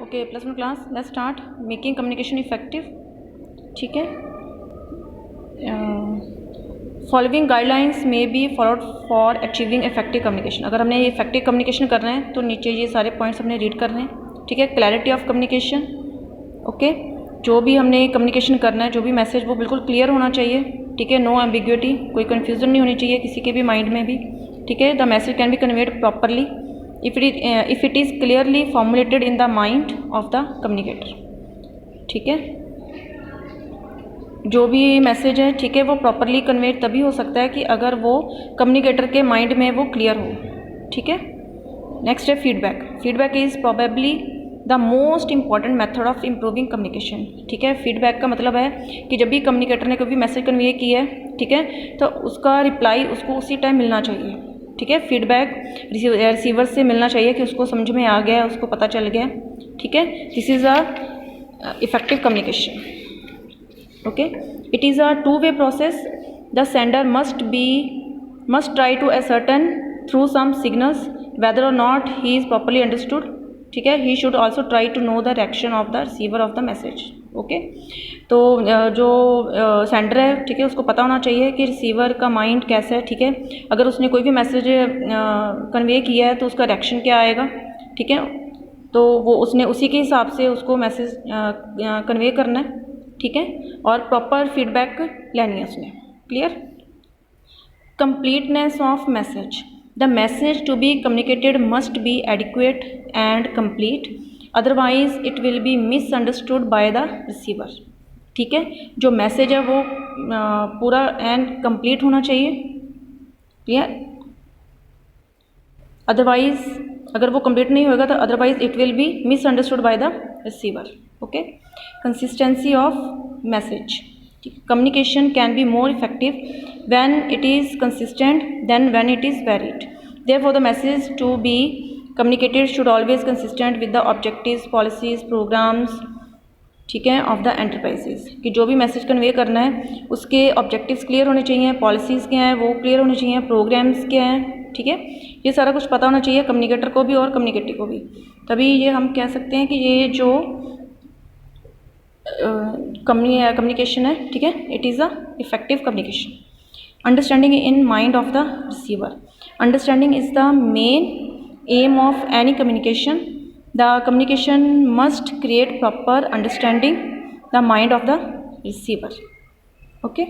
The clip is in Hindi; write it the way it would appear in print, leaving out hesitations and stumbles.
Okay, +1 class, let's start making communication effective. ठीक है, फॉलोइंग गाइडलाइंस में be followed for achieving effective communication. अगर हमने इफेक्टिव कम्युनिकेशन करना है तो नीचे ये सारे पॉइंट्स हमने रीड करने हैं। ठीक है, क्लैरिटी ऑफ कम्युनिकेशन। ओके, जो भी हमने कम्युनिकेशन करना है, जो भी मैसेज, वो बिल्कुल क्लियर होना चाहिए। ठीक है, नो एम्बिग्युइटी, कोई कन्फ्यूजन नहीं होनी चाहिए किसी के भी माइंड में भी। ठीक है, the message can be conveyed properly if it is clearly formulated in the mind of the communicator। ठीक है, जो भी मैसेज है, ठीक है, वो प्रॉपरली कन्वे तभी हो सकता है कि अगर वो कम्युनिकेटर के माइंड में वो क्लियर हो। ठीक है, नेक्स्ट है feedback. Feedback is probably the most important method of improving communication. ठीक है, फीडबैक का मतलब है कि जब भी कम्युनिकेटर ने कोई भी मैसेज कन्वे किया है, ठीक है, तो उसका रिप्लाई उसको उसी टाइम मिलना चाहिए। ठीक है, फीडबैक रिसीवर से मिलना चाहिए कि उसको समझ में आ गया, उसको पता चल गया। ठीक है, this is a effective communication. Okay, it is a two way process. The sender must try to ascertain through some signals whether or not he is properly understood। ठीक है, he should also try to know the reaction of the receiver of the message। Okay, तो जो सेंडर है, ठीक है, उसको पता होना चाहिए कि रिसीवर का माइंड कैसा है। ठीक है, अगर उसने कोई भी मैसेज कन्वे किया है तो उसका रिएक्शन क्या आएगा। ठीक है, तो वो उसने उसी के हिसाब से उसको मैसेज कन्वे करना है। ठीक है, और प्रॉपर फीडबैक लेनी है उसने। Clear? completeness of message। The message to be communicated must be adequate and complete, otherwise it will be misunderstood by the receiver। ठीक है, जो मैसेज है वो पूरा एंड कंप्लीट होना चाहिए। क्लियर? अदरवाइज अगर वो कंप्लीट नहीं होगा तो otherwise it will be misunderstood by the receiver. Okay, consistency of message. Communication can be more effective when it is consistent than when it is varied। Therefore, the message to be communicated should always consistent with the objectives, policies, programs, ठीक है, ऑफ द एंटरप्राइजेज। कि जो भी मैसेज कन्वे करना है उसके ऑब्जेक्टिव्स क्लियर होने चाहिए, पॉलिसीज़ क्या हैं वो क्लियर होने चाहिए, प्रोग्राम्स क्या हैं। ठीक है, ये सारा कुछ पता होना चाहिए कम्युनिकेटर को भी और कम्युनिकेटिव को भी। तभी ये हम कह सकते हैं कि ये जो कम्युनिकेशन है, ठीक है, it is a effective communication. Understanding in mind of the receiver. Understanding is the main M of any communication. The communication must create proper understanding the mind of the receiver. Okay.